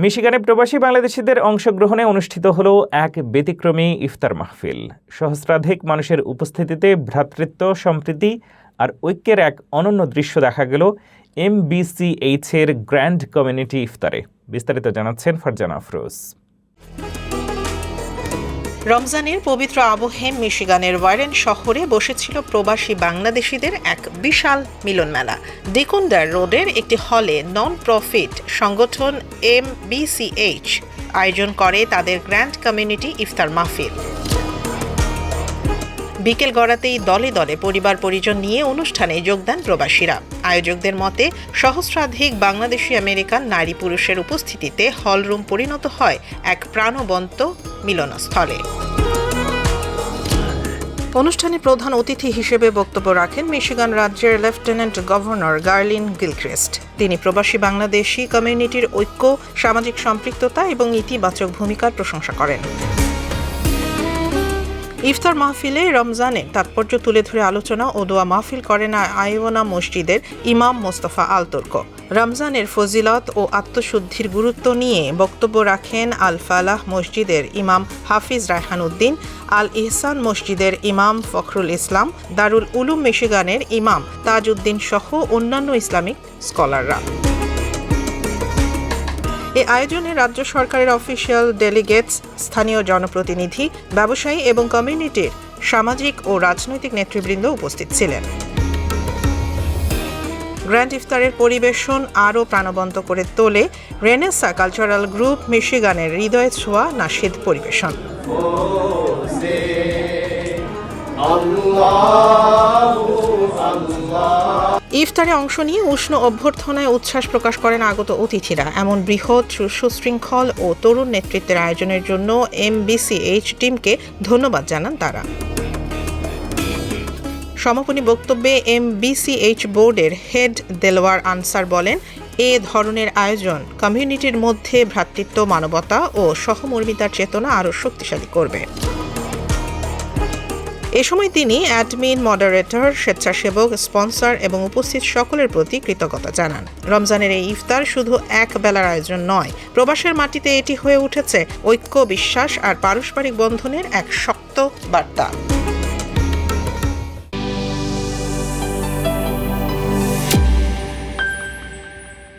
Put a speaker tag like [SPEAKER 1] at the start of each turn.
[SPEAKER 1] মিশিগানে প্রবাসী বাংলাদেশিদের অংশগ্রহণে অনুষ্ঠিত হলো এক ব্যতিক্রমী ইফতার মাহফিল। সহস্রাধিক মানুষের উপস্থিতিতে ভ্রাতৃত্ব, সম্প্রীতি আর ঐক্যের এক অনন্য দৃশ্য দেখা গেল MBCH এর গ্র্যান্ড কমিউনিটি ইফতারে। বিস্তারিত জানাচ্ছেন ফারজানা আফরোজ।
[SPEAKER 2] রমজানের পবিত্র আবহে মিশিগানের ওয়ারেন শহরে বসেছিল প্রবাসী বাংলাদেশিদের এক বিশাল মিলন মেলা। ডিকুন্ডার রোডের একটি হলে নন প্রফিট সংগঠন MBCH আয়োজন করে তাদের গ্র্যান্ড কমিউনিটি ইফতার মাহফিল। বিকেল গড়াতেই দলে দলে পরিবার পরিজন নিয়ে অনুষ্ঠানে যোগ দেন প্রবাসীরা। আয়োজকদের মতে সহস্রাধিক বাংলাদেশি আমেরিকান নারী পুরুষের উপস্থিতিতে হলরুম পরিণত হয় এক প্রাণবন্ত মিলনস্থলে। অনুষ্ঠানে প্রধান অতিথি হিসেবে বক্তব্য রাখেন মিশিগান রাজ্যের লেফটেন্যান্ট গভর্নর গার্লিন গিলক্রিস্ট। তিনি প্রবাসী বাংলাদেশি কমিউনিটির ঐক্য, সামাজিক সম্পৃক্ততা এবং ইতিবাচক ভূমিকার প্রশংসা করেন। ইফতার মাহফিলে রমজানের তাৎপর্য তুলে ধরে আলোচনা ও দোয়া মাহফিল করেন আইওনা মসজিদের ইমাম মোস্তফা আল তুর্ক। রমজানের ফজিলত ও আত্মশুদ্ধির গুরুত্ব নিয়ে বক্তব্য রাখেন আল ফালাহ মসজিদের ইমাম হাফিজ রায়হান উদ্দিন, আল ইহসান মসজিদের ইমাম ফখরুল ইসলাম, দারুল উলুম মিশিগানের ইমাম তাজ উদ্দিন সহ অন্যান্য ইসলামিক স্কলাররা। এ আয়োজনে রাজ্য সরকারের অফিসিয়াল ডেলিগেটস, স্থানীয় জনপ্রতিনিধি, ব্যবসায়ী এবং কমিউনিটির সামাজিক ও রাজনৈতিক নেতৃবৃন্দ উপস্থিত ছিলেন। গ্র্যান্ড ইফতারের পরিবেশন আরও প্রাণবন্ত করে তোলে রেনেসা কালচারাল গ্রুপ মিশিগানের হৃদয়ে ছোঁয়া নাশিদ পরিবেশন। ইফতারে অংশ নিয়ে উষ্ণ অভ্যর্থনায় উচ্ছ্বাস প্রকাশ করেন আগত অতিথিরা। এমন বৃহৎ, সুশৃঙ্খল ও তরুণ নেতৃত্বের আয়োজনের জন্য MBCH টিমকে ধন্যবাদ জানান তারা। সমাপনী বক্তব্যে MBCH বোর্ডের হেড দেলোয়ার আনসার বলেন, এ ধরনের আয়োজন কমিউনিটির মধ্যে ভ্রাতৃত্ব, মানবতা ও সহমর্মিতার চেতনা আরও শক্তিশালী করবে। এ সময় তিনি অ্যাডমিন, মডারেটর, স্বেচ্ছাসেবক, স্পন্সর এবং উপস্থিত সকলের প্রতি কৃতজ্ঞতা জানান। রমজানের এই ইফতার শুধু এক বেলার আয়োজন নয়, প্রবাসের মাটিতে এটি হয়ে উঠেছে ঐক্য, বিশ্বাস আর পারস্পরিক বন্ধনের এক শক্ত বার্তা।